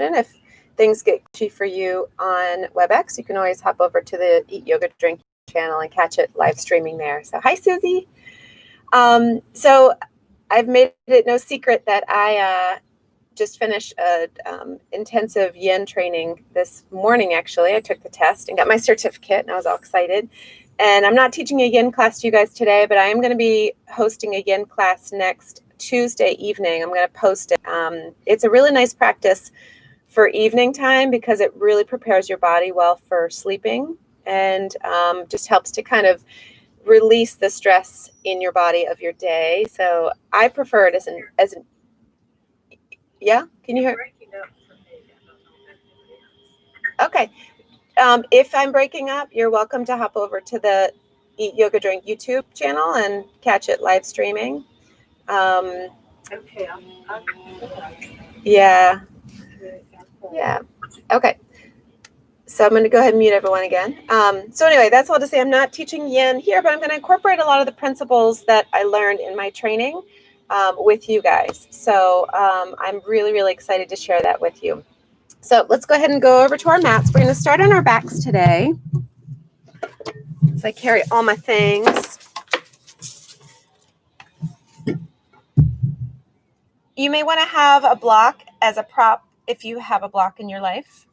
If things get glitchy for you on WebEx, you can always hop over to the Eat Yoga Drink channel and catch it live streaming there. So hi, Susie. So I've made it no secret that I just finished a intensive yin training this morning. Actually, I took the test and got my certificate, and I was all excited. And I'm not teaching a yin class to you guys today, but I am going to be hosting a yin class next Tuesday evening. I'm going to post it. It's a really nice practice for evening time because it really prepares your body well for sleeping, and just helps to kind of release the stress in your body of your day. So I prefer it as an yeah. Can you hear? Okay. If I'm breaking up, you're welcome to hop over to the Eat Yoga Drink YouTube channel and catch it live streaming. Okay. Yeah. Yeah. Okay. So I'm going to go ahead and mute everyone again. So anyway, that's all to say. I'm not teaching yin here, but I'm going to incorporate a lot of the principles that I learned in my training with you guys. So I'm really, really excited to share that with you. So let's go ahead and go over to our mats. We're going to start on our backs today. As I carry all my things. You may want to have a block as a prop if you have a block in your life.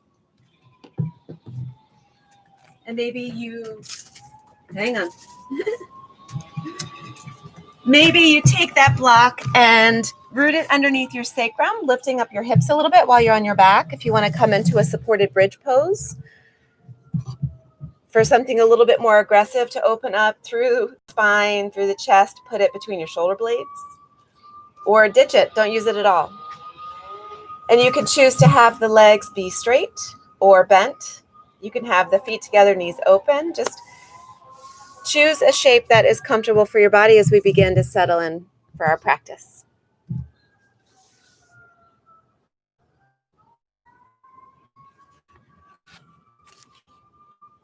And maybe you, hang on. Maybe you take that block and root it underneath your sacrum, lifting up your hips a little bit while you're on your back. If you want to come into a supported bridge pose. For something a little bit more aggressive, to open up through the spine, through the chest, put it between your shoulder blades. Or ditch it, don't use it at all. And you can choose to have the legs be straight or bent. You can have the feet together, knees open. Just choose a shape that is comfortable for your body as we begin to settle in for our practice.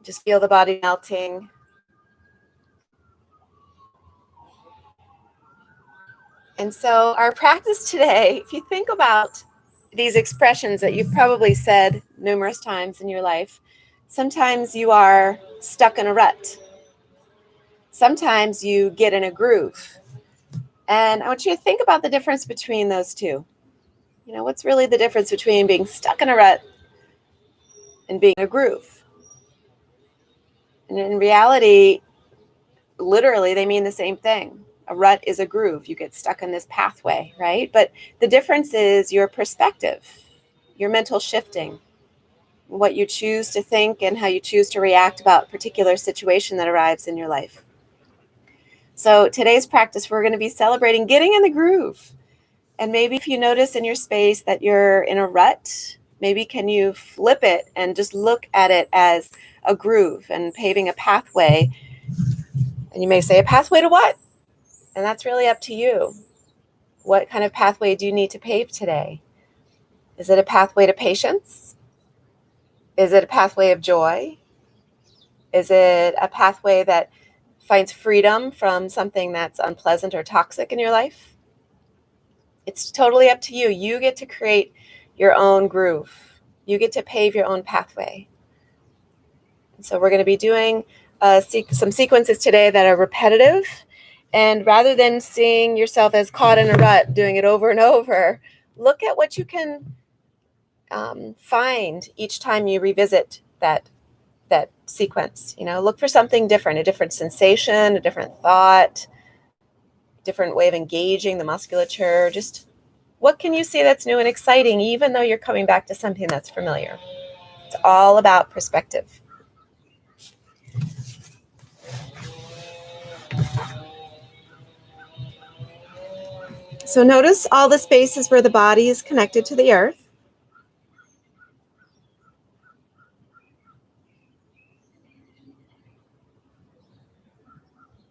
Just feel the body melting. And so our practice today, if you think about these expressions that you've probably said numerous times in your life, sometimes you are stuck in a rut. Sometimes you get in a groove. And I want you to think about the difference between those two. You know, what's really the difference between being stuck in a rut and being in a groove? And in reality, literally, they mean the same thing. A rut is a groove. You get stuck in this pathway, right? But the difference is your perspective, your mental shifting, what you choose to think and how you choose to react about a particular situation that arrives in your life. So today's practice, we're going to be celebrating getting in the groove. And maybe if you notice in your space that you're in a rut, maybe can you flip it and just look at it as a groove and paving a pathway. And you may say, a pathway to what? And that's really up to you. What kind of pathway do you need to pave today? Is it a pathway to patience? Is it a pathway of joy? Is it a pathway that finds freedom from something that's unpleasant or toxic in your life? It's totally up to you. You get to create your own groove. You get to pave your own pathway. And so we're going to be doing some sequences today that are repetitive. And rather than seeing yourself as caught in a rut, doing it over and over, look at what you can find each time you revisit that sequence. You know, look for something different, a different sensation, a different thought, different way of engaging the musculature. Just what can you see that's new and exciting, even though you're coming back to something that's familiar? It's all about perspective. So notice all the spaces where the body is connected to the earth.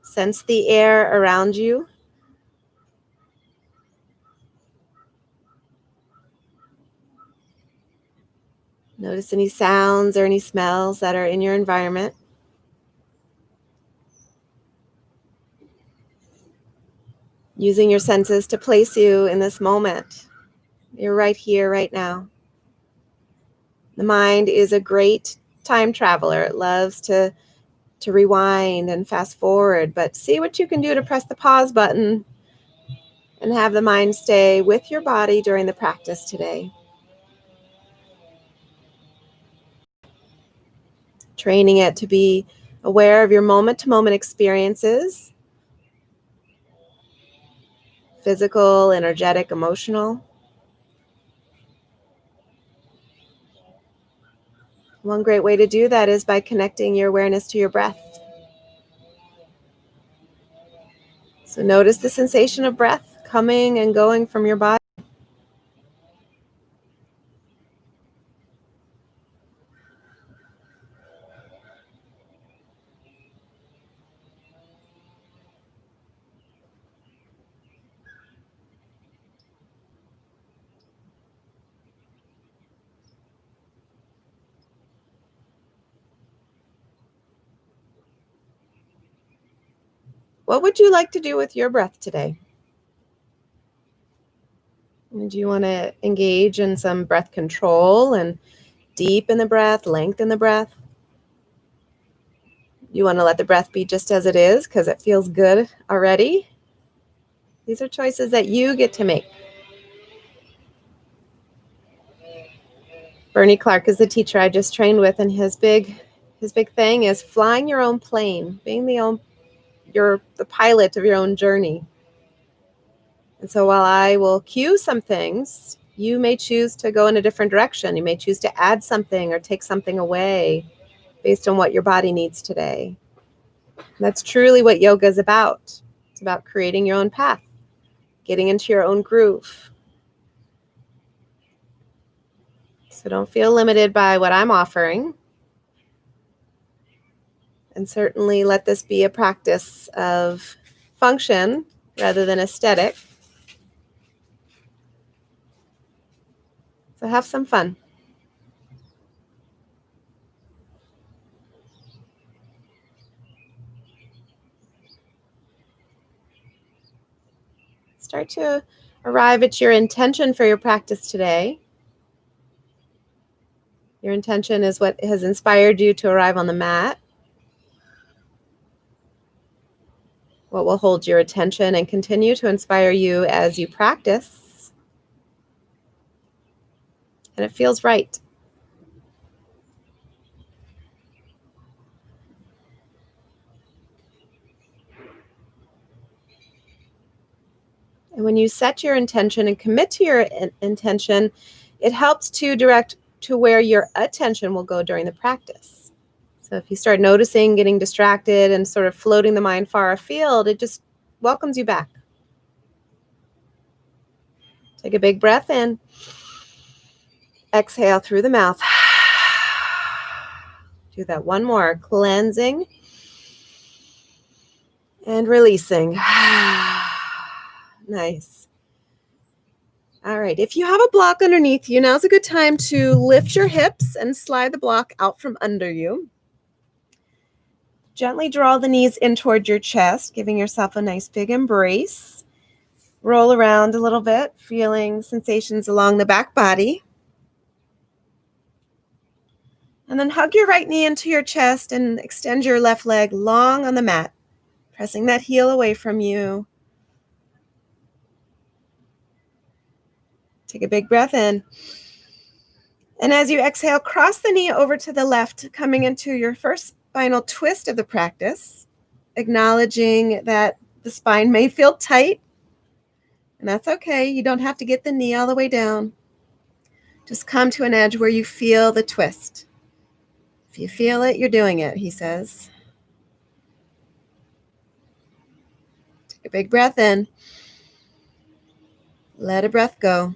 Sense the air around you. Notice any sounds or any smells that are in your environment. Using your senses to place you in this moment. You're right here, right now. The mind is a great time traveler. It loves to rewind and fast forward, but see what you can do to press the pause button and have the mind stay with your body during the practice today. Training it to be aware of your moment-to-moment experiences, physical, energetic, emotional. One great way to do that is by connecting your awareness to your breath. So notice the sensation of breath coming and going from your body. What would you like to do with your breath today? Do you want to engage in some breath control and deepen the breath, lengthen the breath? You want to let the breath be just as it is because it feels good already? These are choices that you get to make. Bernie Clark is the teacher I just trained with, and his big thing is flying your own plane, being the pilot of your own journey. And so while I will cue some things, you may choose to go in a different direction. You may choose to add something or take something away based on what your body needs today. And that's truly what yoga is about. It's about creating your own path, getting into your own groove. So don't feel limited by what I'm offering. And certainly let this be a practice of function rather than aesthetic. So have some fun. Start to arrive at your intention for your practice today. Your intention is what has inspired you to arrive on the mat. What will hold your attention and continue to inspire you as you practice. And it feels right. And when you set your intention and commit to your intention, it helps to direct to where your attention will go during the practice. So if you start noticing getting distracted and sort of floating the mind far afield, it just welcomes you back. Take a big breath in. Exhale through the mouth. Do that one more. Cleansing and releasing. Nice. All right. If you have a block underneath you, now's a good time to lift your hips and slide the block out from under you. Gently draw the knees in toward your chest, giving yourself a nice big embrace. Roll around a little bit, feeling sensations along the back body. And then hug your right knee into your chest and extend your left leg long on the mat, pressing that heel away from you. Take a big breath in. And as you exhale, cross the knee over to the left, coming into your first spinal twist of the practice, acknowledging that the spine may feel tight, and that's okay. You don't have to get the knee all the way down. Just come to an edge where you feel the twist. If you feel it, you're doing it, he says. Take a big breath in. Let a breath go.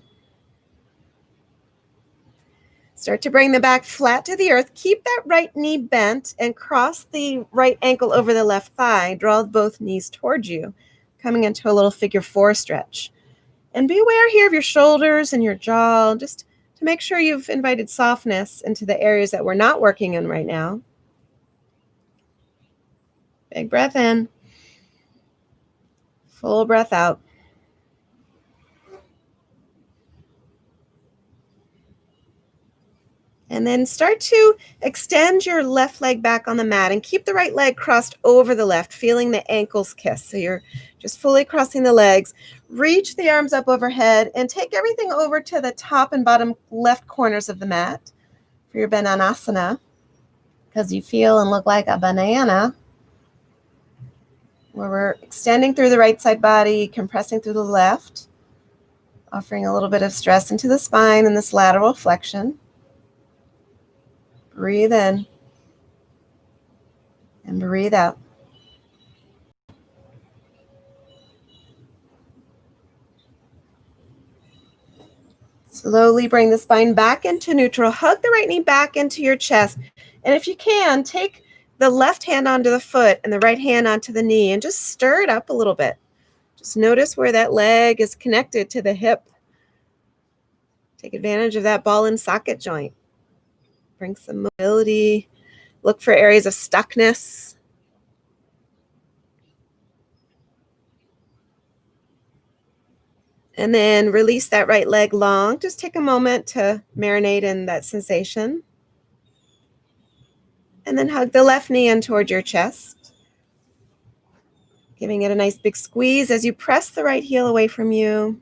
Start to bring the back flat to the earth. Keep that right knee bent and cross the right ankle over the left thigh. Draw both knees towards you, coming into a little figure four stretch. And be aware here of your shoulders and your jaw, just to make sure you've invited softness into the areas that we're not working in right now. Big breath in. Full breath out. And then start to extend your left leg back on the mat and keep the right leg crossed over the left, feeling the ankles kiss. So you're just fully crossing the legs. Reach the arms up overhead and take everything over to the top and bottom left corners of the mat for your Bananasana, because you feel and look like a banana, where we're extending through the right side body, compressing through the left, offering a little bit of stress into the spine and this lateral flexion. Breathe in and breathe out. Slowly bring the spine back into neutral. Hug the right knee back into your chest. And if you can, take the left hand onto the foot and the right hand onto the knee and just stir it up a little bit. Just notice where that leg is connected to the hip. Take advantage of that ball and socket joint. Bring some mobility. Look for areas of stuckness. And then release that right leg long. Just take a moment to marinate in that sensation. And then hug the left knee in toward your chest, giving it a nice big squeeze as you press the right heel away from you.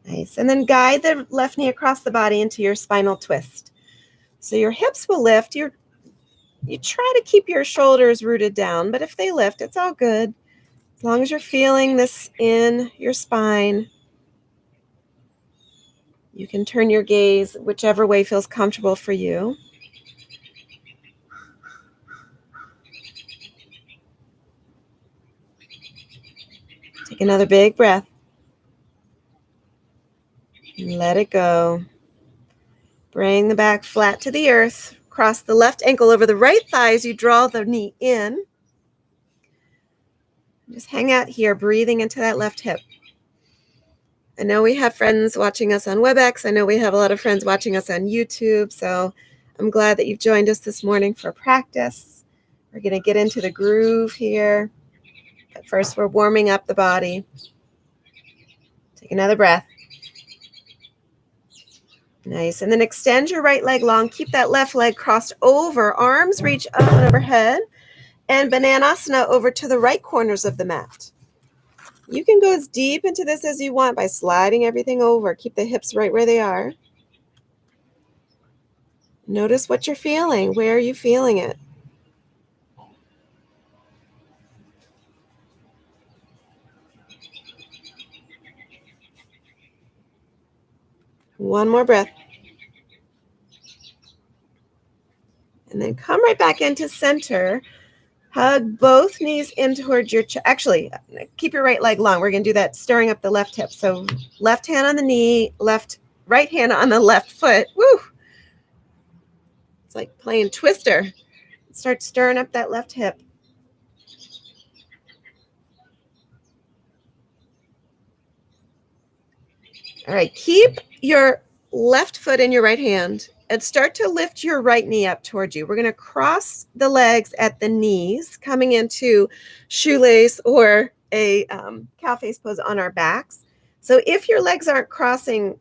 Nice. And then guide the left knee across the body into your spinal twist. So your hips will lift. You try to keep your shoulders rooted down, but if they lift, it's all good. As long as you're feeling this in your spine, you can turn your gaze whichever way feels comfortable for you. Take another big breath. Let it go. Bring the back flat to the earth. Cross the left ankle over the right thigh as you draw the knee in. Just hang out here, breathing into that left hip. I know we have friends watching us on WebEx. I know we have a lot of friends watching us on YouTube. So I'm glad that you've joined us this morning for practice. We're going to get into the groove here. But first, we're warming up the body. Take another breath. Nice. And then extend your right leg long. Keep that left leg crossed over. Arms reach up and overhead. And Bananasana over to the right corners of the mat. You can go as deep into this as you want by sliding everything over. Keep the hips right where they are. Notice what you're feeling. Where are you feeling it? One more breath. And then come right back into center. Hug both knees in towards your chest. Actually, keep your right leg long. We're going to do that stirring up the left hip. So left hand on the knee, right hand on the left foot. Woo! It's like playing Twister. Start stirring up that left hip. All right, keep your left foot in your right hand and start to lift your right knee up towards you. We're going to cross the legs at the knees, coming into shoelace or a cow face pose on our backs. So if your legs aren't crossing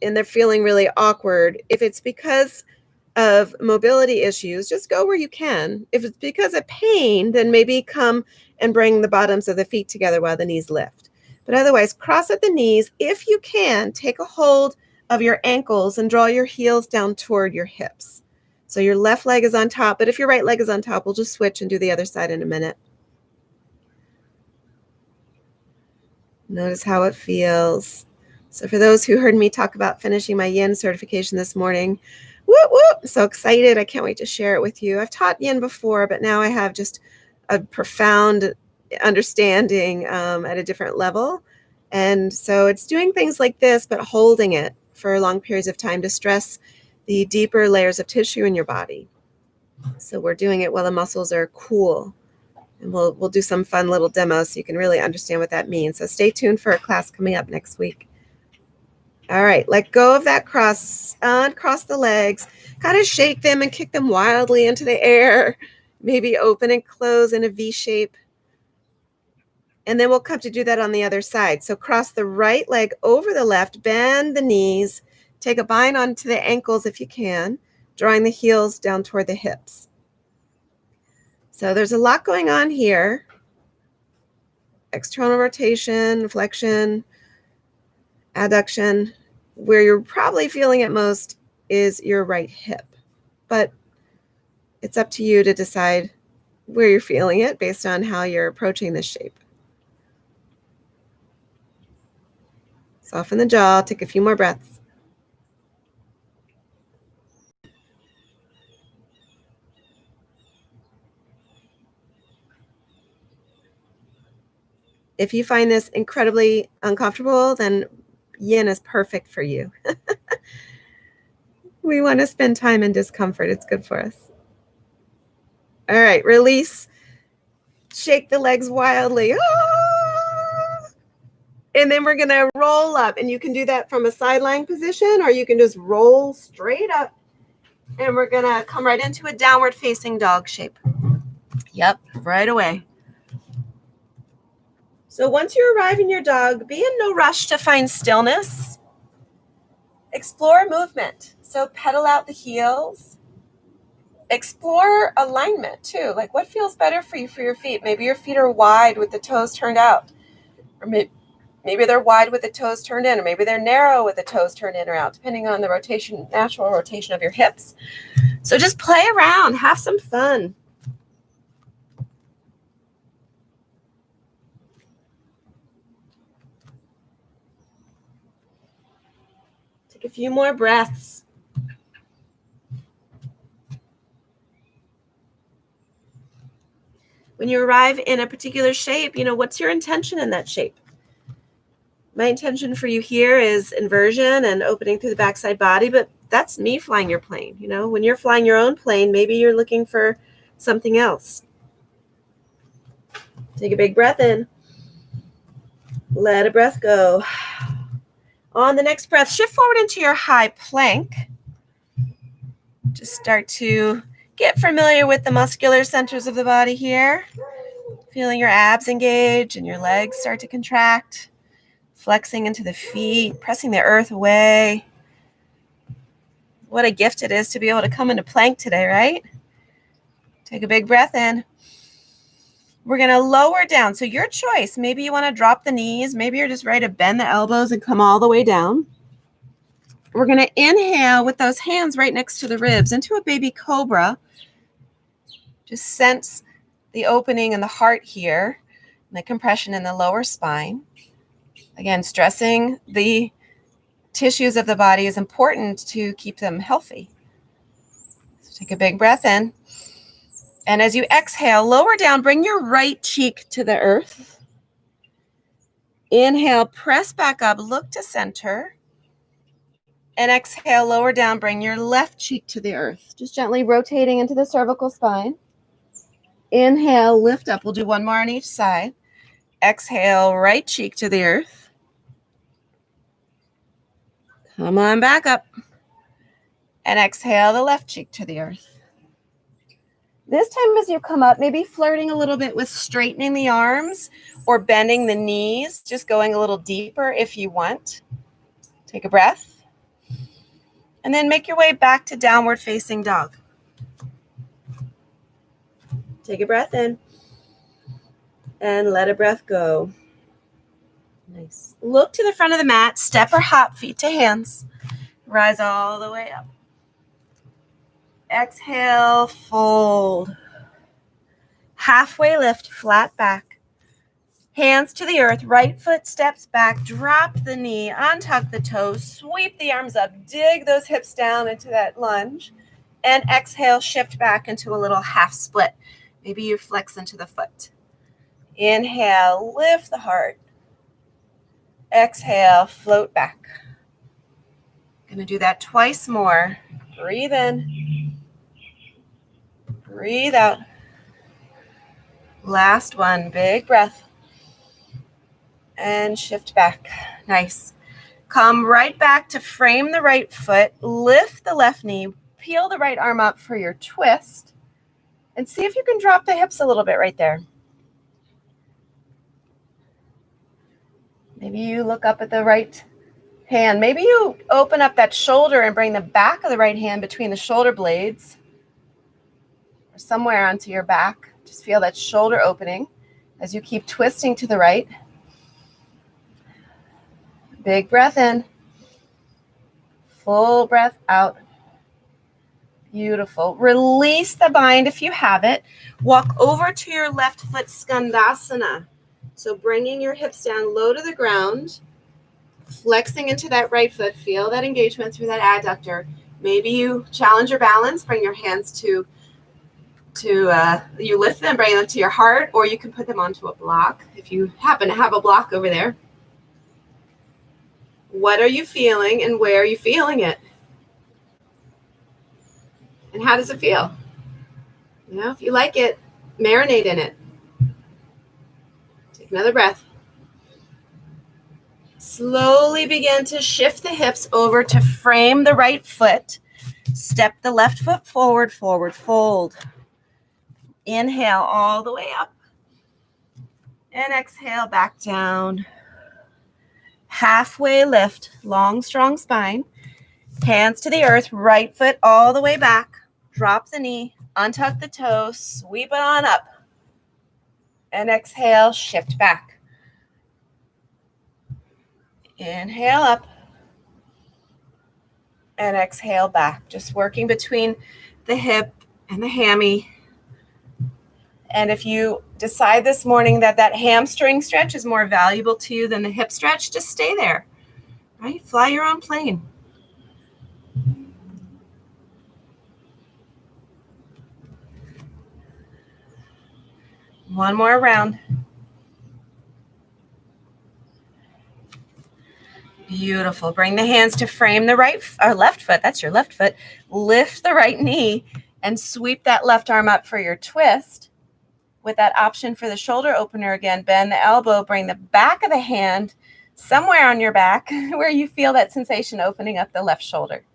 and they're feeling really awkward, if it's because of mobility issues, just go where you can. If it's because of pain, then maybe come and bring the bottoms of the feet together while the knees lift. But otherwise, cross at the knees. If you can, take a hold of your ankles and draw your heels down toward your hips. So your left leg is on top, but if your right leg is on top, we'll just switch and do the other side in a minute. Notice how it feels. So for those who heard me talk about finishing my yin certification this morning, whoop, whoop, so excited. I can't wait to share it with you. I've taught yin before, but now I have just a profound understanding at a different level. And so it's doing things like this, but holding it for long periods of time to stress the deeper layers of tissue in your body. So we're doing it while the muscles are cool. And we'll do some fun little demos so you can really understand what that means. So stay tuned for a class coming up next week. All right, let go of that cross, uncross the legs, kind of shake them and kick them wildly into the air. Maybe open and close in a V shape. And then we'll come to do that on the other side. So cross the right leg over the left, bend the knees, take a bind onto the ankles if you can, drawing the heels down toward the hips. So there's a lot going on here. External rotation, flexion, adduction. Where you're probably feeling it most is your right hip. But it's up to you to decide where you're feeling it based on how you're approaching this shape. Soften the jaw, take a few more breaths. If you find this incredibly uncomfortable, then yin is perfect for you. We want to spend time in discomfort. It's good for us. All right, release. Shake the legs wildly. Ah! And then we're going to roll up. And you can do that from a side lying position, or you can just roll straight up. And we're going to come right into a downward facing dog shape. Yep, right away. So once you arrive in your dog, be in no rush to find stillness. Explore movement. So pedal out the heels. Explore alignment too. Like what feels better for you for your feet? Maybe your feet are wide with the toes turned out. Or maybe they're wide with the toes turned in. Or maybe they're narrow with the toes turned in or out, depending on the rotation, natural rotation of your hips. So just play around. Have some fun. Take a few more breaths. When you arrive in a particular shape, what's your intention in that shape? My intention for you here is inversion and opening through the backside body, but that's me flying your plane. When you're flying your own plane, maybe you're looking for something else. Take a big breath in. Let a breath go. On the next breath, shift forward into your high plank. Just start to get familiar with the muscular centers of the body here. Feeling your abs engage and your legs start to contract. Flexing into the feet, pressing the earth away. What a gift it is to be able to come into plank today, right? Take a big breath in. We're going to lower down. So your choice. Maybe you want to drop the knees. Maybe you're just ready to bend the elbows and come all the way down. We're going to inhale with those hands right next to the ribs into a baby cobra. Just sense the opening in the heart here, and the compression in the lower spine. Again, stressing the tissues of the body is important to keep them healthy. So take a big breath in. And as you exhale, lower down, bring your right cheek to the earth. Inhale, press back up, look to center. And exhale, lower down, bring your left cheek to the earth. Just gently rotating into the cervical spine. Inhale, lift up. We'll do one more on each side. Exhale, right cheek to the earth. Come on back up. And exhale, the left cheek to the earth. This time as you come up, maybe flirting a little bit with straightening the arms or bending the knees, just going a little deeper if you want. Take a breath. And then make your way back to downward facing dog. Take a breath in. And let a breath go. Nice. Look to the front of the mat. Step or hop, feet to hands. Rise all the way up. Exhale, fold. Halfway lift, flat back. Hands to the earth, right foot steps back, drop the knee, untuck the toes, sweep the arms up, dig those hips down into that lunge, and exhale, shift back into a little half split. Maybe you flex into the foot. Inhale, lift the heart. Exhale, float back. Gonna do that twice more. Breathe in. Breathe out. Last one, big breath. And shift back. Nice. Come right back to frame the right foot. Lift the left knee. Peel the right arm up for your twist. And see if you can drop the hips a little bit right there. Maybe you look up at the right hand. Maybe you open up that shoulder and bring the back of the right hand between the shoulder blades or somewhere onto your back. Just feel that shoulder opening as you keep twisting to the right. Big breath in. Full breath out. Beautiful. Release the bind if you have it. Walk over to your left foot, Skandasana. So bringing your hips down low to the ground, flexing into that right foot. Feel that engagement through that adductor. Maybe you challenge your balance, bring your hands you lift them, bring them to your heart, or you can put them onto a block if you happen to have a block over there. What are you feeling and where are you feeling it? And how does it feel? If you like it, marinate in it. Take another breath. Slowly begin to shift the hips over to frame the right foot. Step the left foot forward, forward fold. Inhale all the way up. And exhale back down. Halfway lift, long, strong spine. Hands to the earth, right foot all the way back. Drop the knee, untuck the toes, sweep it on up. And exhale, shift back. Inhale up. And exhale back. Just working between the hip and the hammy. And if you decide this morning that hamstring stretch is more valuable to you than the hip stretch, just stay there, right? Fly your own plane. One more round. Beautiful. Bring the hands to frame the left foot. That's your left foot. Lift the right knee and sweep that left arm up for your twist. With that option for the shoulder opener again, bend the elbow, bring the back of the hand somewhere on your back where you feel that sensation opening up the left shoulder.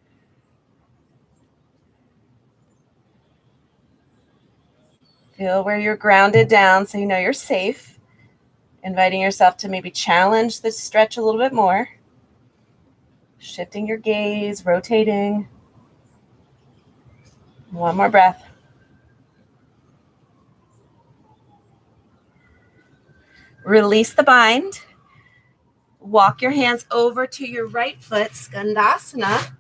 Feel where you're grounded down so you know you're safe. Inviting yourself to maybe challenge the stretch a little bit more. Shifting your gaze, rotating. One more breath. Release the bind. Walk your hands over to your right foot, Skandasana.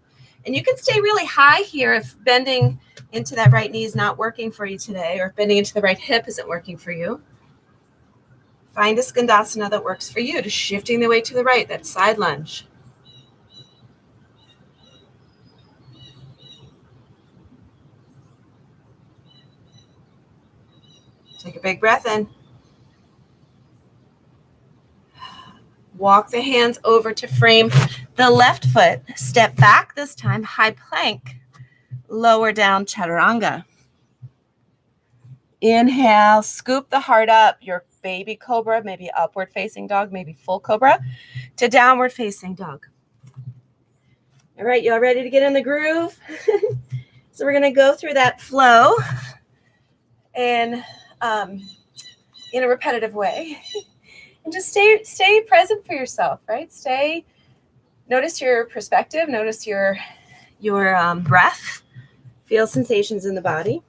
And you can stay really high here if bending into that right knee is not working for you today, or if bending into the right hip isn't working for you. Find a Skandasana that works for you, just shifting the weight to the right, that side lunge. Take a big breath in. Walk the hands over to frame the left foot. Step back this time, high plank. Lower down, chaturanga. Inhale, scoop the heart up. Your baby cobra, maybe upward facing dog, maybe full cobra, to downward facing dog. All right, y'all ready to get in the groove? So we're going to go through that flow and in a repetitive way. And just stay present for yourself, right? Notice your perspective, notice your breath, feel sensations in the body.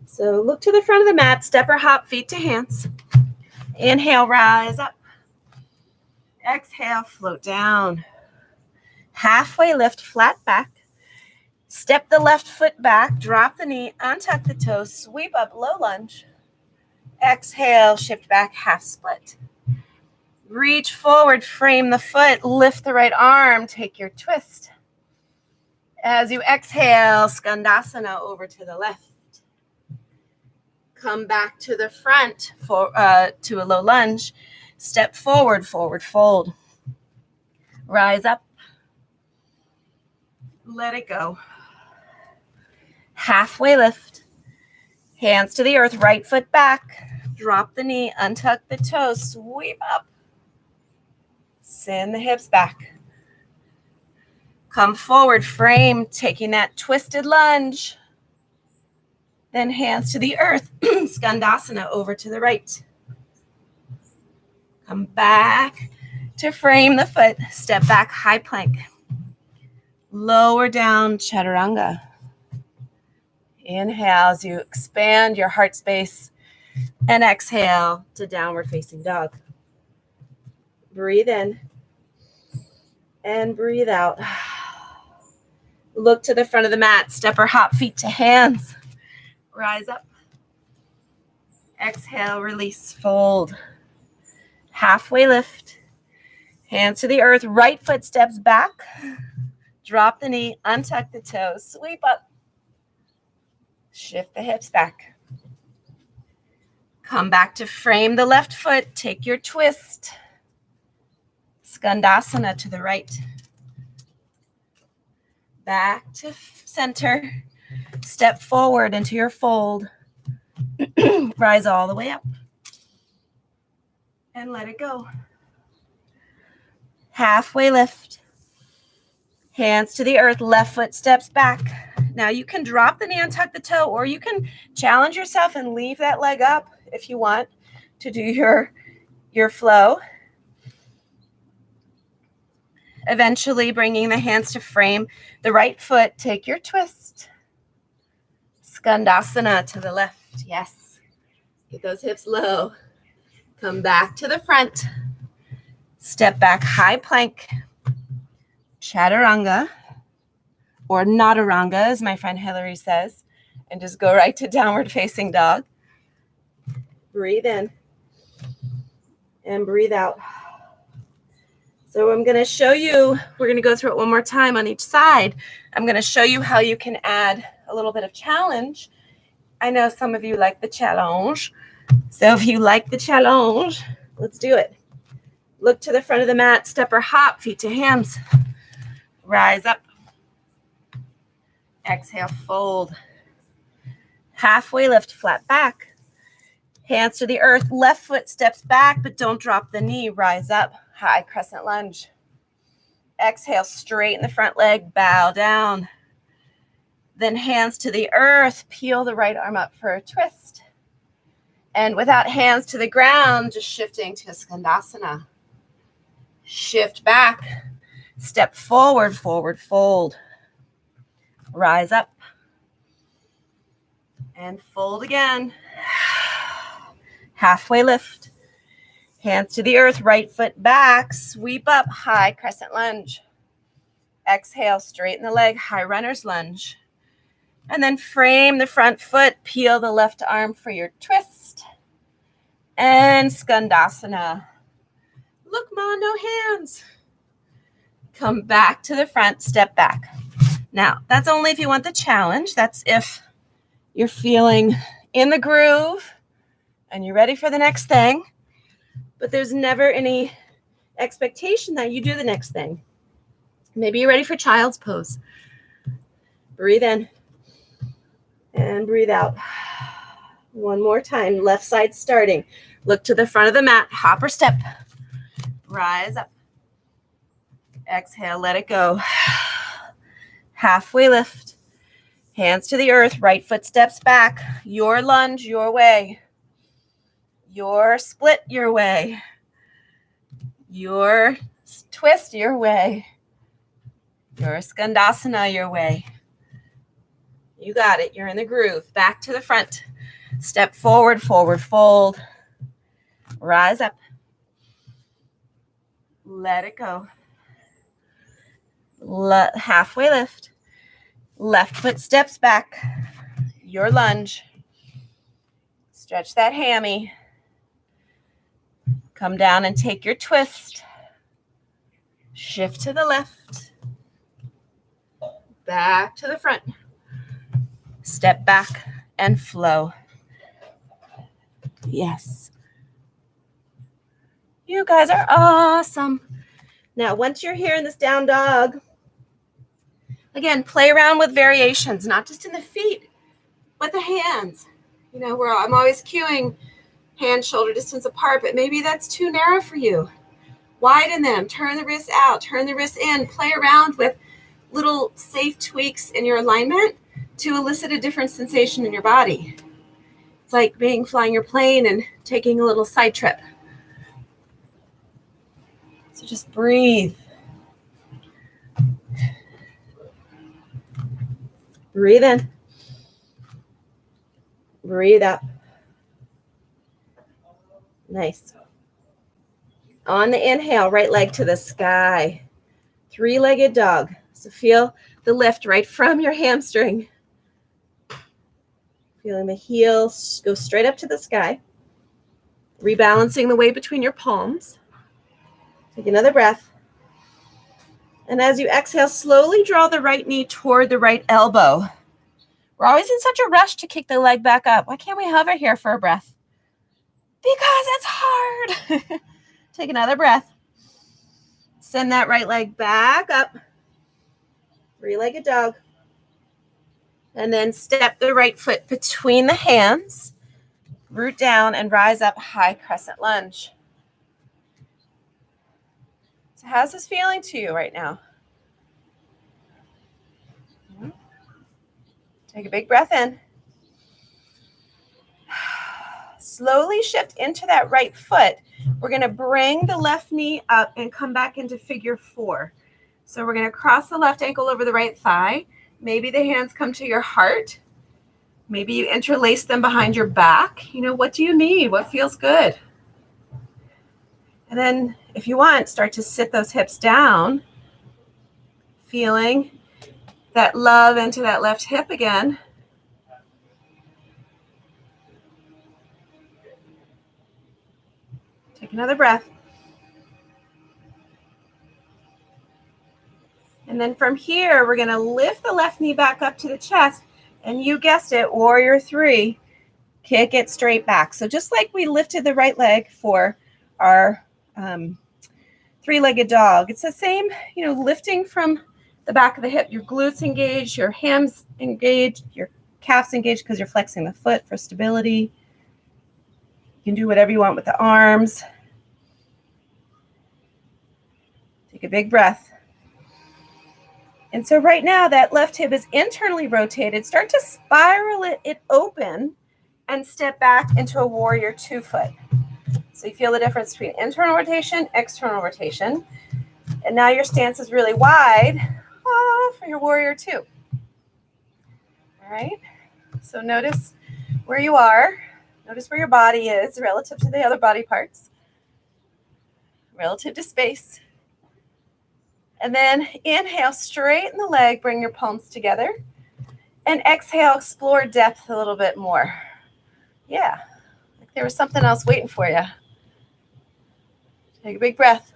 So look to the front of the mat, step or hop, feet to hands. Inhale, rise up. Exhale, float down. Halfway lift, flat back. Step the left foot back, drop the knee, untuck the toes, sweep up, low lunge. Exhale, shift back, half split. Reach forward, frame the foot, lift the right arm, take your twist. As you exhale, Skandasana over to the left. Come back to the front to a low lunge. Step forward, forward fold. Rise up. Let it go. Halfway lift. Hands to the earth, right foot back. Drop the knee, untuck the toes, sweep up. Send the hips back. Come forward, frame, taking that twisted lunge. Then hands to the earth, Skandasana over to the right. Come back to frame the foot, step back, high plank. Lower down, Chaturanga. Inhale as you expand your heart space and exhale to downward facing dog. Breathe in and breathe out. Look to the front of the mat, step or hop feet to hands. Rise up. Exhale, release, fold. Halfway lift. Hands to the earth, right foot steps back. Drop the knee, untuck the toes, sweep up. Shift the hips back. Come back to frame the left foot. Take your twist. Skandasana to the right. Back to center. Step forward into your fold. Rise all the way up. And let it go. Halfway lift. Hands to the earth, left foot steps back. Now you can drop the knee and tuck the toe, or you can challenge yourself and leave that leg up if you want to do your flow. Eventually bringing the hands to frame the right foot, take your twist. Skandasana to the left, yes. Get those hips low. Come back to the front. Step back, high plank. Chaturanga, or Nataranga, as my friend Hillary says, and just go right to downward facing dog. Breathe in and breathe out. So I'm going to show you, we're going to go through it one more time on each side. I'm going to show you how you can add a little bit of challenge. I know some of you like the challenge. So if you like the challenge, let's do it. Look to the front of the mat, step or hop, feet to hands. Rise up. Exhale, fold. Halfway lift, flat back. Hands to the earth, left foot steps back, but don't drop the knee. Rise up, high crescent lunge. Exhale, straighten the front leg, bow down. Then hands to the earth, peel the right arm up for a twist. And without hands to the ground, just shifting to Skandasana. Shift back. Step forward, forward fold. Rise up. And fold again. Halfway lift. Hands to the earth, right foot back. Sweep up, high crescent lunge. Exhale, straighten the leg, high runner's lunge. And then frame the front foot, peel the left arm for your twist. And Skandasana. Look, Ma, no hands. Come back to the front, step back. Now, that's only if you want the challenge. That's if you're feeling in the groove and you're ready for the next thing. But there's never any expectation that you do the next thing. Maybe you're ready for child's pose. Breathe in and breathe out. One more time. Left side starting. Look to the front of the mat. Hop or step. Rise up. Exhale, let it go. Halfway lift. Hands to the earth, right foot steps back. Your lunge, your way. Your split, your way. Your twist, your way. Your Skandasana, your way. You got it. You're in the groove. Back to the front. Step forward, forward fold. Rise up. Let it go. Halfway lift. Left foot steps back. Your lunge. Stretch that hammy. Come down and take your twist. Shift to the left. Back to the front. Step back and flow. Yes. You guys are awesome. Now, once you're here in this down dog, again, play around with variations, not just in the feet, but the hands. You know, I'm always cueing hand shoulder distance apart, but maybe that's too narrow for you. Widen them, turn the wrists out, turn the wrists in, play around with little safe tweaks in your alignment to elicit a different sensation in your body. It's like flying your plane and taking a little side trip. So just breathe. Breathe in. Breathe out. Nice. On the inhale, right leg to the sky. Three-legged dog. So feel the lift right from your hamstring. Feeling the heel go straight up to the sky. Rebalancing the weight between your palms. Take another breath. And as you exhale, slowly draw the right knee toward the right elbow. We're always in such a rush to kick the leg back up. Why can't we hover here for a breath? Because it's hard. Take another breath. Send that right leg back up. Three-legged dog. And then step the right foot between the hands. Root down and rise up, high crescent lunge. So how's this feeling to you right now? Take a big breath in. Slowly shift into that right foot. We're going to bring the left knee up and come back into figure 4. So we're going to cross the left ankle over the right thigh. Maybe the hands come to your heart. Maybe you interlace them behind your back. What do you need? What feels good? And then if you want, start to sit those hips down, feeling that love into that left hip again. Take another breath. And then from here, we're going to lift the left knee back up to the chest. And you guessed it, warrior 3, kick it straight back. So just like we lifted the right leg for our three-legged dog, it's the same, lifting from the back of the hip. Your glutes engaged, your hams engaged, your calves engaged because you're flexing the foot for stability. You can do whatever you want with the arms. Take a big breath. And so right now that left hip is internally rotated. Start to spiral it open and step back into a warrior 2 foot. So you feel the difference between internal rotation, external rotation. And now your stance is really wide for your warrior 2. All right. So notice where you are. Notice where your body is relative to the other body parts, relative to space. And then inhale, straighten the leg, bring your palms together. And exhale, explore depth a little bit more. Yeah, like there was something else waiting for you. Take a big breath.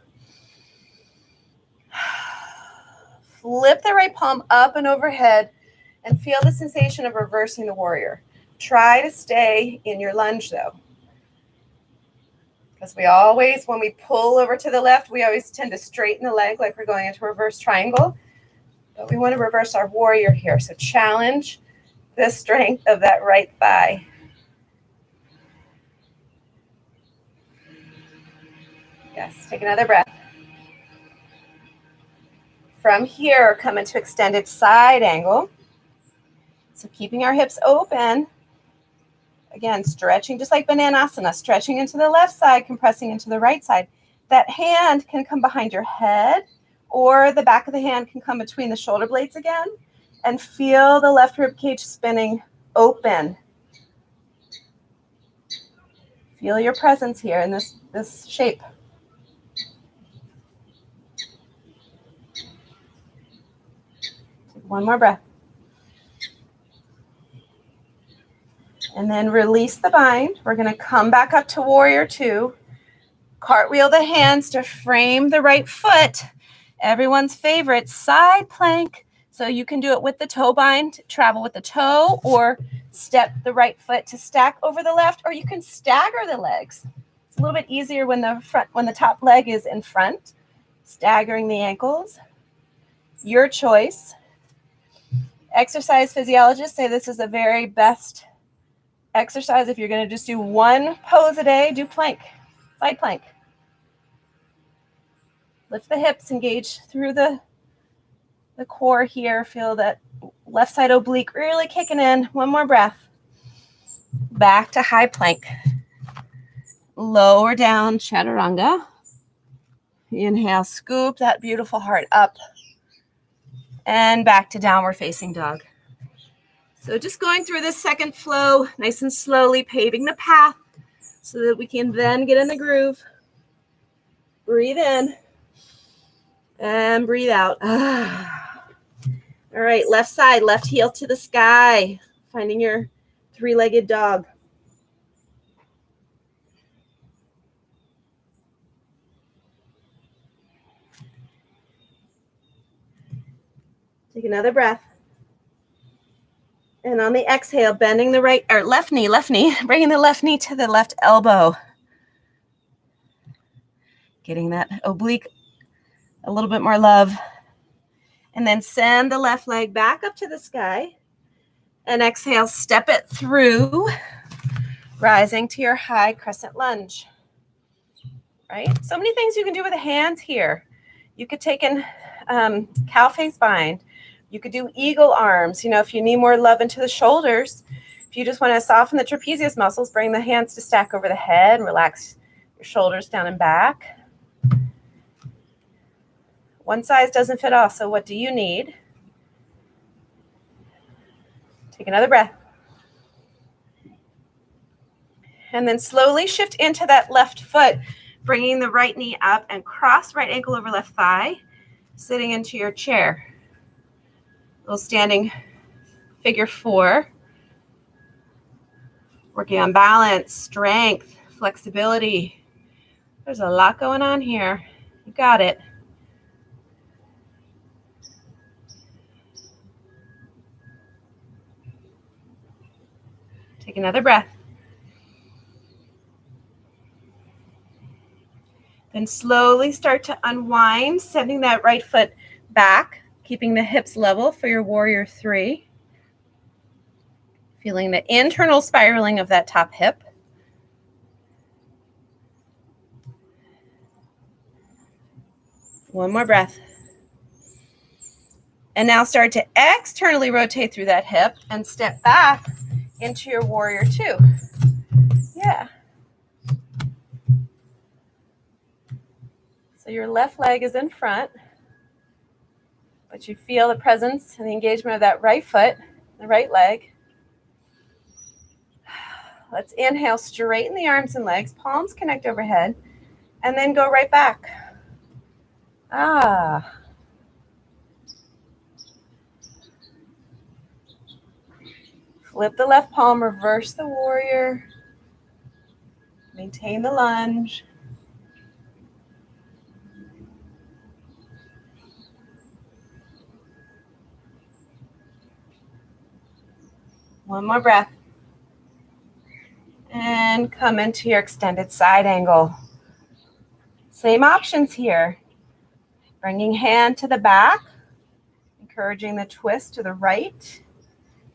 Flip the right palm up and overhead and feel the sensation of reversing the warrior. Try to stay in your lunge though. Because we always, when we pull over to the left, we always tend to straighten the leg like we're going into reverse triangle. But we want to reverse our warrior here. So challenge the strength of that right thigh. Yes, take another breath. From here, come into extended side angle. So keeping our hips open. Again, stretching just like Bananasana, stretching into the left side, compressing into the right side. That hand can come behind your head, or the back of the hand can come between the shoulder blades again, and feel the left rib cage spinning open. Feel your presence here in this shape. Take one more breath. And then release the bind. We're going to come back up to warrior 2. Cartwheel the hands to frame the right foot. Everyone's favorite, side plank. So you can do it with the toe bind, travel with the toe, or step the right foot to stack over the left, or you can stagger the legs. It's a little bit easier when the top leg is in front, staggering the ankles. Your choice. Exercise physiologists say this is the very best exercise. If you're going to just do one pose a day, do plank, side plank. Lift the hips, engage through the core here. Feel that Left side oblique really kicking in. One more breath. Back to high plank. Lower down chaturanga. Inhale, scoop that beautiful heart up. And back to downward facing dog. So just going through this second flow, nice and slowly, paving the path so that we can then get in the groove. Breathe in and breathe out. All right, left side, left heel to the sky, finding your three-legged dog. Take another breath. And on the exhale, bending the right or left knee, bringing the left knee to the left elbow. Getting that oblique a little bit more love. And then send the left leg back up to the sky. And exhale, step it through, rising to your high crescent lunge. Right? So many things you can do with the hands here. You could take in cow face bind. You could do eagle arms. You know, if you need more love into the shoulders, if you just want to soften the trapezius muscles, bring the hands to stack over the head, relax your shoulders down and back. One size doesn't fit all, so what do you need? Take another breath. And then slowly shift into that left foot, bringing the right knee up and cross right ankle over left thigh, sitting into your chair. Little standing figure 4. Working on balance, strength, flexibility. There's a lot going on here. You got it. Take another breath. Then slowly start to unwind, sending that right foot back, keeping the hips level for your warrior 3. Feeling the internal spiraling of that top hip. One more breath. And now start to externally rotate through that hip and step back into your warrior 2. Yeah. So your left leg is in front, but you feel the presence and the engagement of that right foot, the right leg. Let's inhale, straighten the arms and legs, palms connect overhead, and then go right back. Flip the left palm, reverse the warrior. Maintain the lunge. One more breath. And come into your extended side angle. Same options here. Bringing hand to the back, encouraging the twist to the right.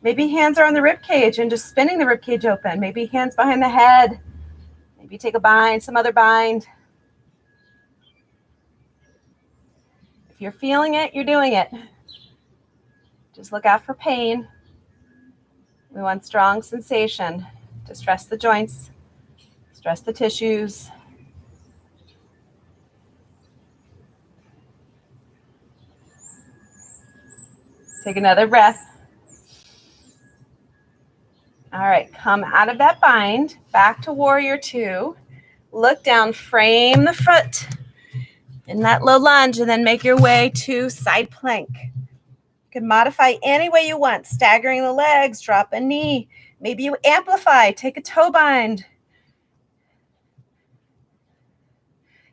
Maybe hands are on the rib cage and just spinning the rib cage open. Maybe hands behind the head. Maybe take a bind, some other bind. If you're feeling it, you're doing it. Just look out for pain. We want strong sensation to stress the joints, stress the tissues. Take another breath. All right, come out of that bind, back to warrior 2. Look down, frame the foot in that low lunge, and then make your way to side plank. You can modify any way you want, staggering the legs, drop a knee. Maybe you amplify, take a toe bind.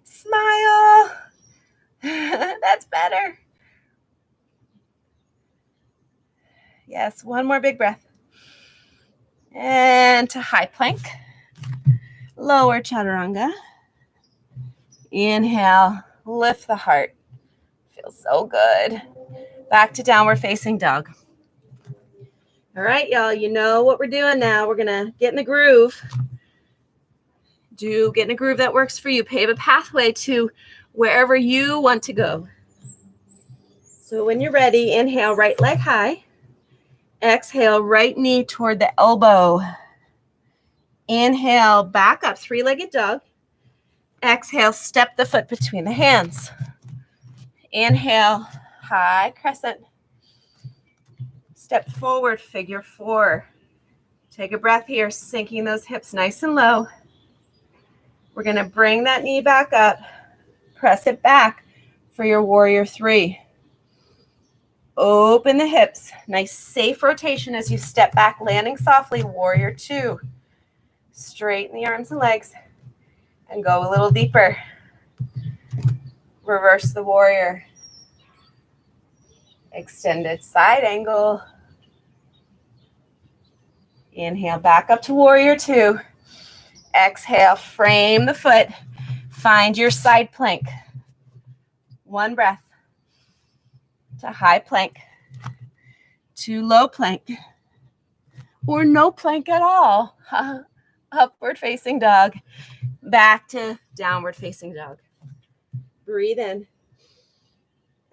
Smile. That's better. Yes, one more big breath. And to high plank. Lower chaturanga. Inhale, lift the heart. Feels so good. Back to downward facing dog. All right, y'all, you know what we're doing now. We're going to get in the groove. Get in a groove that works for you. Pave a pathway to wherever you want to go. So when you're ready, inhale, right leg high. Exhale, right knee toward the elbow. Inhale, back up, three-legged dog. Exhale, step the foot between the hands. Inhale, high crescent. Step forward, figure four. Take a breath here, sinking those hips nice and low. We're going to bring that knee back up. Press it back for your warrior three. Open the hips. Nice safe rotation as you step back, landing softly. Warrior two. Straighten the arms and legs and go a little deeper. Reverse the warrior. Extended side angle. Inhale, back up to warrior two. Exhale, frame the foot. Find your side plank. One breath. To high plank. To low plank. Or no plank at all. Upward facing dog. Back to downward facing dog. Breathe in.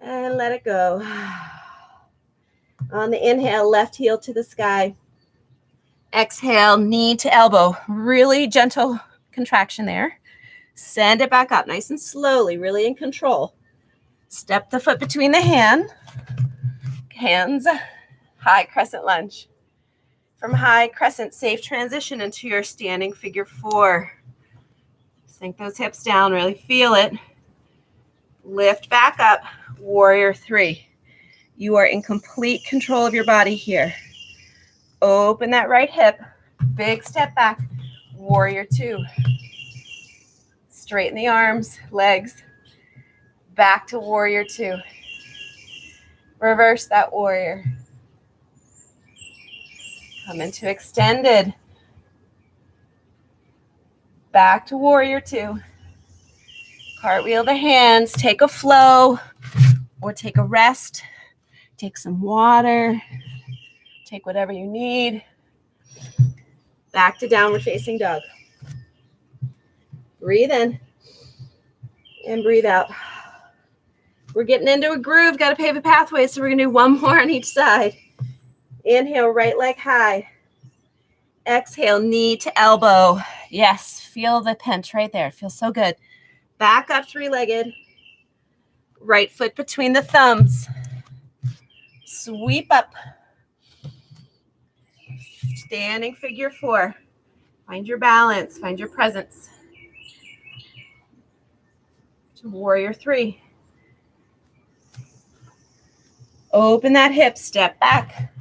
And let it go. On the inhale, left heel to the sky. Exhale, knee to elbow. Really gentle contraction there. Send it back up nice and slowly, really in control. Step the foot between the hands. High crescent lunge. From high crescent, safe transition into your standing figure four. Sink those hips down, really feel it. Lift back up, warrior three. You are in complete control of your body here. Open that right hip, big step back, warrior two. Straighten the arms, legs, back to warrior two. Reverse that warrior. Come into extended. Back to warrior two. Cartwheel the hands, take a flow or take a rest. Take some water. Take whatever you need. Back to downward facing dog. Breathe in and breathe out. We're getting into a groove. Got to pave a pathway, so we're going to do one more on each side. Inhale, right leg high. Exhale, knee to elbow. Yes, feel the pinch right there. It feels so good. Back up three-legged. Right foot between the thumbs. Sweep up. Standing figure four. Find your balance. Find your presence. To warrior three. Open that hip. Step back.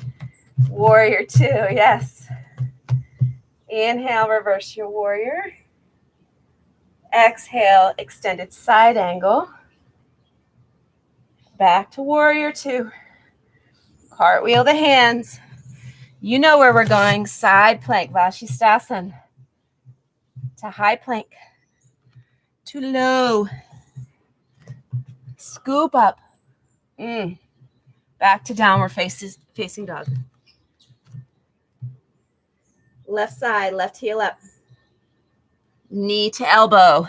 Warrior two. Yes. Inhale, reverse your warrior. Exhale, extended side angle. Back to warrior two. Cartwheel the hands. You know where we're going. Side plank, Vashisthasana. To high plank. To low. Scoop up. Back to downward facing dog. Left side, left heel up. Knee to elbow.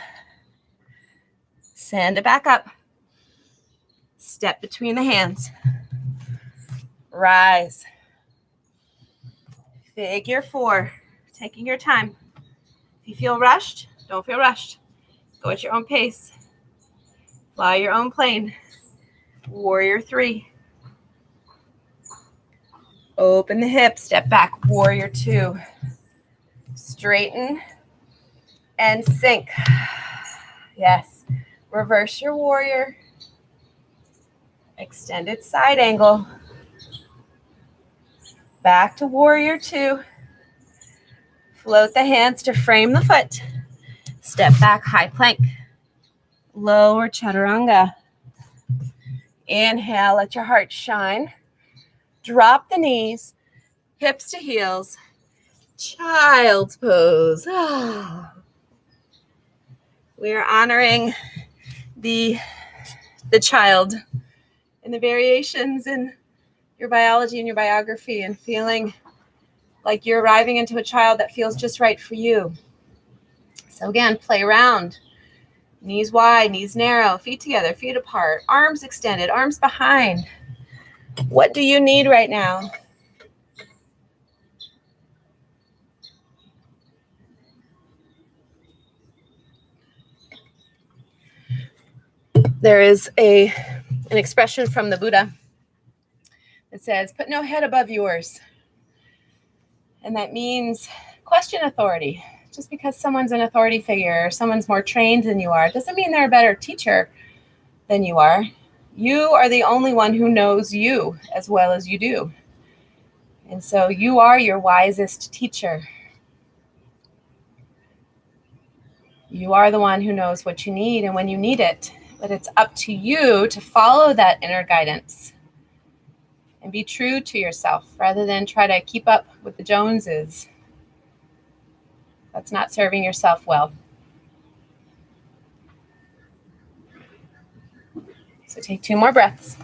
Send it back up. Step between the hands. Rise. Figure four. Taking your time. If you feel rushed, don't feel rushed. Go at your own pace. Fly your own plane. Warrior three. Open the hips. Step back. Warrior two. Straighten and sink. Yes. Reverse your warrior. Extended side angle. Back to warrior two. Float the hands to frame the foot. Step back, high plank. Lower chaturanga. Inhale, let your heart shine. Drop the knees, hips to heels. Child's pose. We are honoring the child and the variations in your biology and your biography, and feeling like you're arriving into a child that feels just right for you. So again, play around. Knees wide, knees narrow, feet together, feet apart, arms extended, arms behind. What do you need right now? There is an expression from the Buddha that says, put no head above yours. And that means question authority. Just because someone's an authority figure or someone's more trained than you are doesn't mean they're a better teacher than you are. You are the only one who knows you as well as you do. And so you are your wisest teacher. You are the one who knows what you need and when you need it. But it's up to you to follow that inner guidance and be true to yourself rather than try to keep up with the Joneses. That's not serving yourself well. So take 2 more breaths.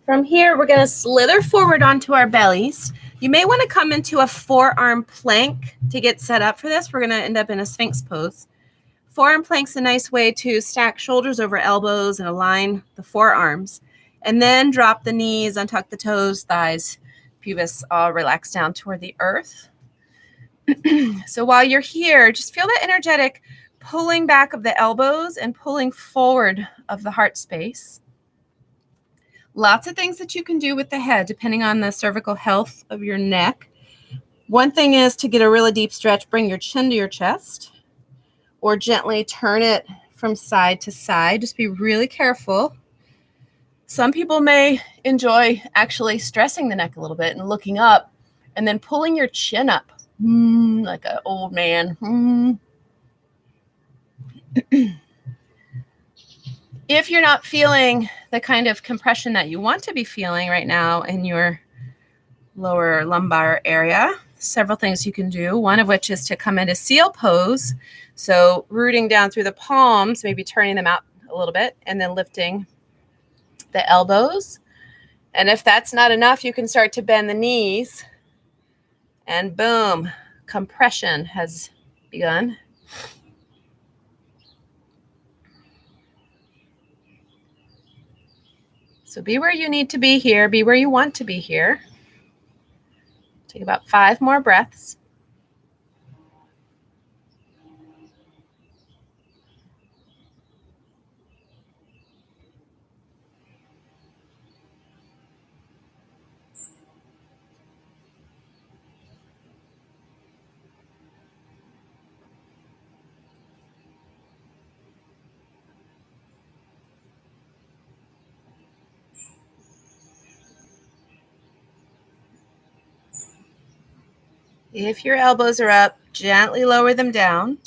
From here, we're going to slither forward onto our bellies. You may want to come into a forearm plank to get set up for this. We're going to end up in a Sphinx pose. Forearm plank's a nice way to stack shoulders over elbows and align the forearms. And then drop the knees, untuck the toes, thighs, pubis all relax down toward the earth. So while you're here, just feel that energetic pulling back of the elbows and pulling forward of the heart space. Lots of things that you can do with the head, depending on the cervical health of your neck. One thing is to get a really deep stretch, bring your chin to your chest, or gently turn it from side to side. Just be really careful. Some people may enjoy actually stressing the neck a little bit and looking up and then pulling your chin up like an old man. If you're not feeling the kind of compression that you want to be feeling right now in your lower lumbar area, several things you can do, one of which is to come into seal pose. So rooting down through the palms, maybe turning them out a little bit, and then lifting the elbows. And if that's not enough, you can start to bend the knees. And boom, compression has begun. So be where you need to be here. Be where you want to be here. Take about 5 more breaths. If your elbows are up, gently lower them down.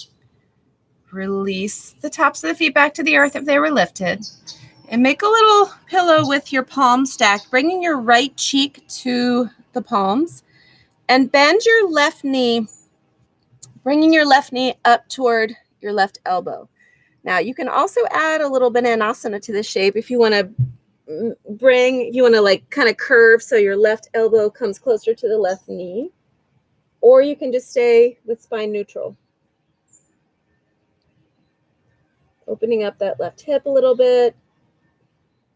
Release the tops of the feet back to the earth if they were lifted. And make a little pillow with your palms stacked, bringing your right cheek to the palms. And bend your left knee, bringing your left knee up toward your left elbow. Now, you can also add a little bananasana to this shape if you want to like kind of curve so your left elbow comes closer to the left knee. Or you can just stay with spine neutral. Opening up that left hip a little bit,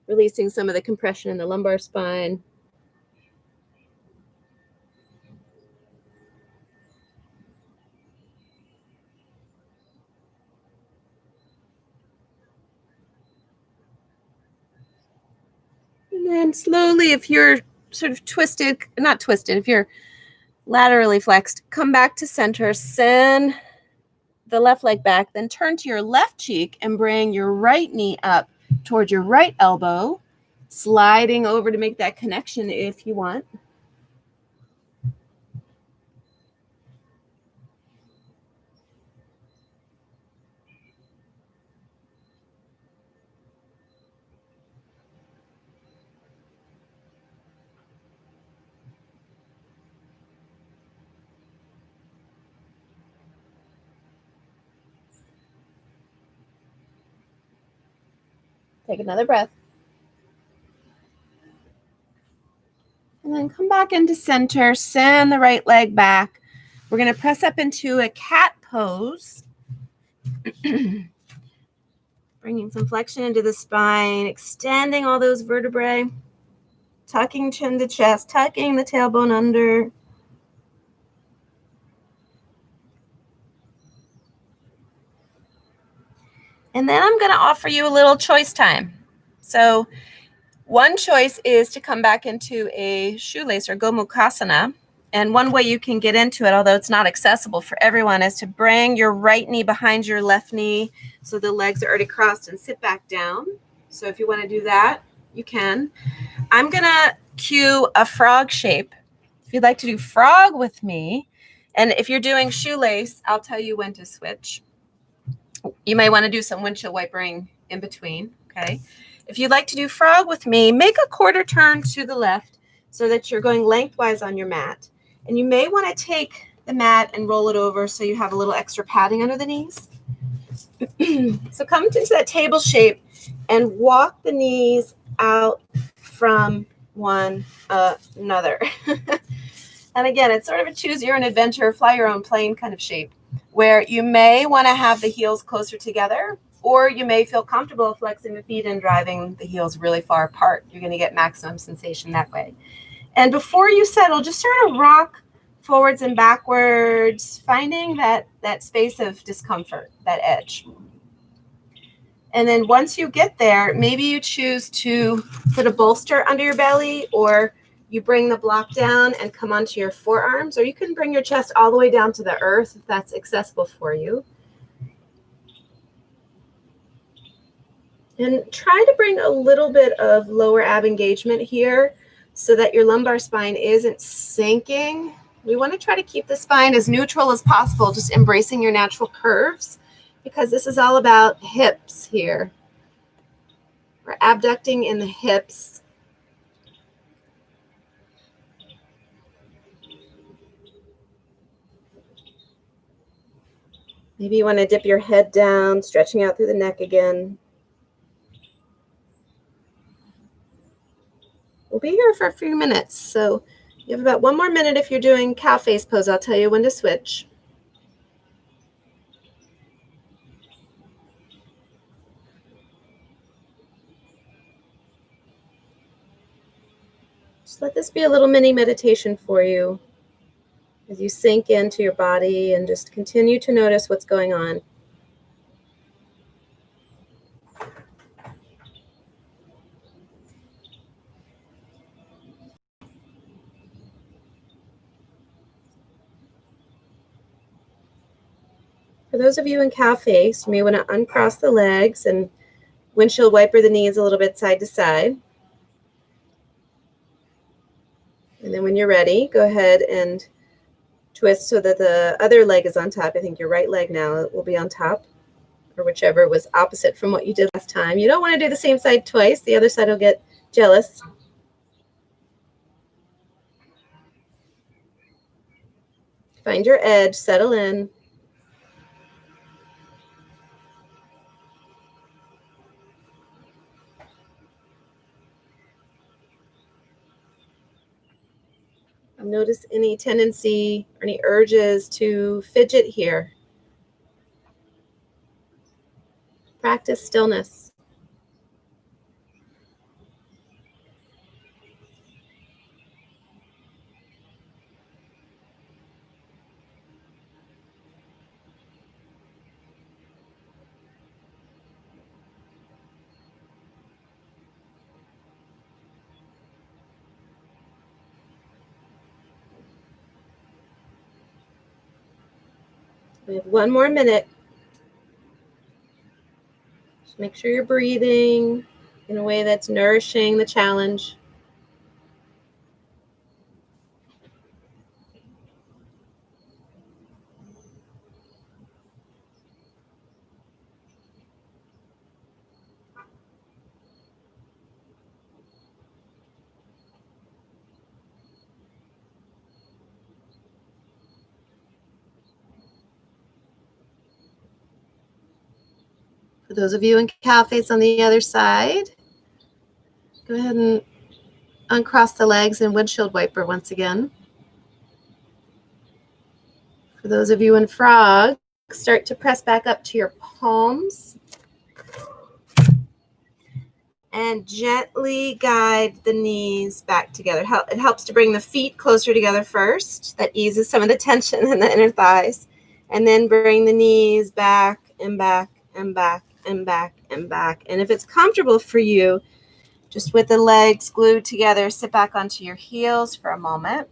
releasing some of the compression in the lumbar spine. And then slowly, if you're sort of if you're laterally flexed, come back to center, send the left leg back, then turn to your left cheek and bring your right knee up toward your right elbow, sliding over to make that connection if you want. Take another breath. And then come back into center, send the right leg back. We're going to press up into a cat pose. Bringing some flexion into the spine, extending all those vertebrae, tucking chin to chest, tucking the tailbone under. And then I'm going to offer you a little choice time. So one choice is to come back into a shoelace or Gomukhasana. And one way you can get into it, although it's not accessible for everyone, is to bring your right knee behind your left knee so the legs are already crossed and sit back down. So if you want to do that, you can. I'm going to cue a frog shape. If you'd like to do frog with me, and if you're doing shoelace, I'll tell you when to switch. You may want to do some windshield wipering in between, okay? If you'd like to do frog with me, make a quarter turn to the left so that you're going lengthwise on your mat. And you may want to take the mat and roll it over so you have a little extra padding under the knees. So come into that table shape and walk the knees out from one another. And again, it's sort of a choose your own adventure, fly your own plane kind of shape, where you may want to have the heels closer together, or you may feel comfortable flexing the feet and driving the heels really far apart. You're going to get maximum sensation that way. And before you settle, just sort of rock forwards and backwards, finding that space of discomfort, that edge. And then once you get there, maybe you choose to put a bolster under your belly, or you bring the block down and come onto your forearms, or you can bring your chest all the way down to the earth if that's accessible for you. And try to bring a little bit of lower ab engagement here so that your lumbar spine isn't sinking. We want to try to keep the spine as neutral as possible, just embracing your natural curves, because this is all about hips here. We're abducting in the hips. Maybe you want to dip your head down, stretching out through the neck again. We'll be here for a few minutes, so you have about 1 more minute. If you're doing cow face pose, I'll tell you when to switch. Just let this be a little mini meditation for you as you sink into your body and just continue to notice what's going on. For those of you in cow face, you may want to uncross the legs and windshield wiper the knees a little bit side to side. And then when you're ready, go ahead and twist so that the other leg is on top. I think your right leg now will be on top, or whichever was opposite from what you did last time. You don't want to do the same side twice. The other side will get jealous. Find your edge, settle in. Notice any tendency or any urges to fidget here. Practice stillness. We have 1 more minute. Just make sure you're breathing in a way that's nourishing the challenge. For those of you in cow face on the other side, go ahead and uncross the legs and windshield wiper once again. For those of you in frog, start to press back up to your palms. And gently guide the knees back together. It helps to bring the feet closer together first. That eases some of the tension in the inner thighs. And then bring the knees back and back and back and back and back. And if it's comfortable for you, just with the legs glued together, sit back onto your heels for a moment.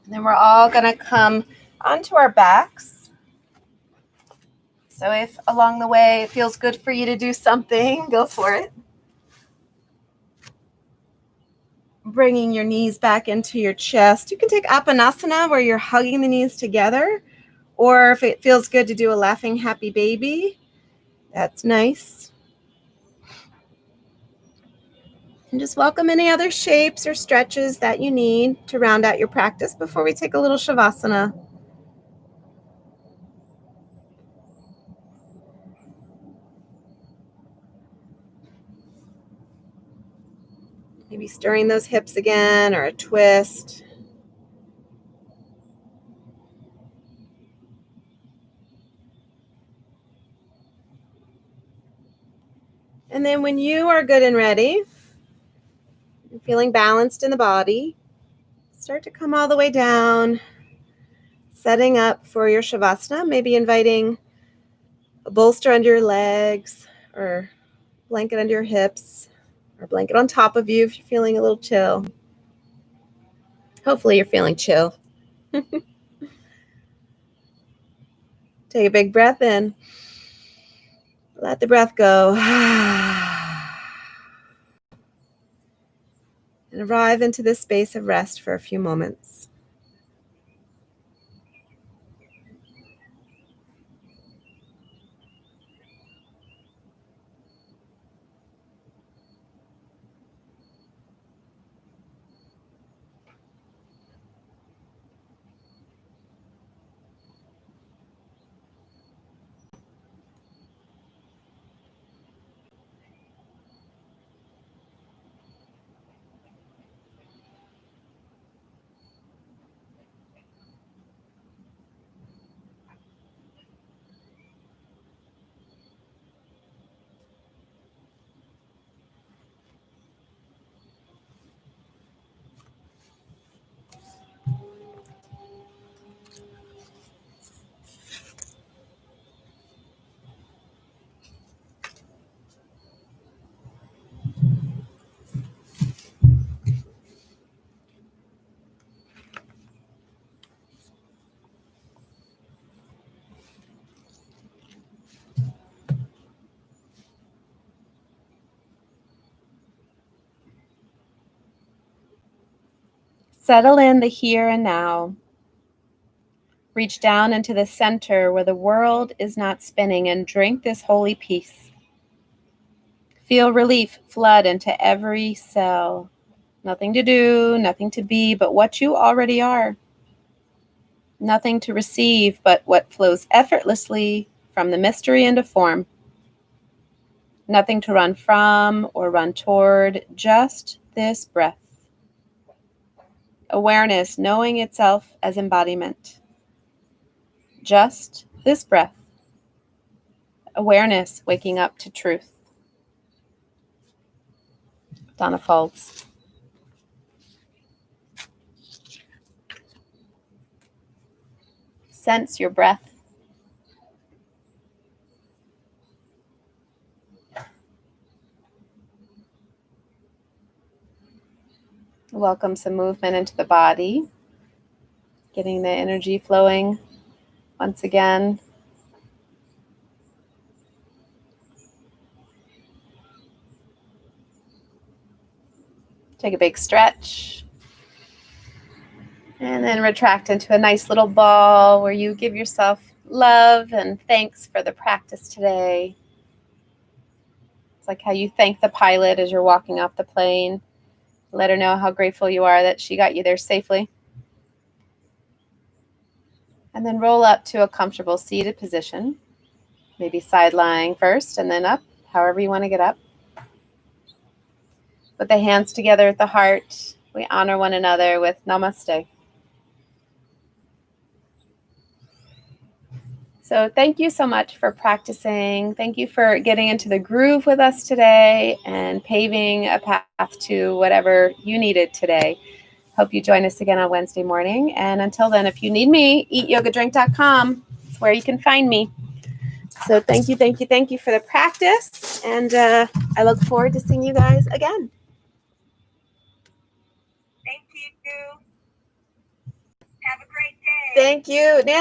And then we're all going to come onto our backs. So if along the way it feels good for you to do something, go for it. Bringing your knees back into your chest. You can take Apanasana where you're hugging the knees together. Or if it feels good to do a laughing happy baby, that's nice. And just welcome any other shapes or stretches that you need to round out your practice before we take a little Shavasana. Maybe stirring those hips again or a twist. And then when you are good and ready, and feeling balanced in the body, start to come all the way down, setting up for your Shavasana, maybe inviting a bolster under your legs or blanket under your hips or blanket on top of you if you're feeling a little chill. Hopefully you're feeling chill. Take a big breath in. Let the breath go. And arrive into this space of rest for a few moments. Settle in the here and now. Reach down into the center where the world is not spinning and drink this holy peace. Feel relief flood into every cell. Nothing to do, nothing to be, but what you already are. Nothing to receive, but what flows effortlessly from the mystery into form. Nothing to run from or run toward, just this breath. Awareness knowing itself as embodiment. Just this breath. Awareness waking up to truth. Donna folds. Sense your breath. Welcome some movement into the body. Getting the energy flowing once again. Take a big stretch. And then retract into a nice little ball where you give yourself love and thanks for the practice today. It's like how you thank the pilot as you're walking off the plane. Let her know how grateful you are that she got you there safely. And then roll up to a comfortable seated position. Maybe side lying first and then up, however you want to get up. With the hands together at the heart, we honor one another with Namaste. So thank you so much for practicing. Thank you for getting into the groove with us today and paving a path to whatever you needed today. Hope you join us again on Wednesday morning. And until then, if you need me, eatyogadrink.com. It's where you can find me. So thank you for the practice. And I look forward to seeing you guys again. Thank you. Have a great day. Thank you, Nancy.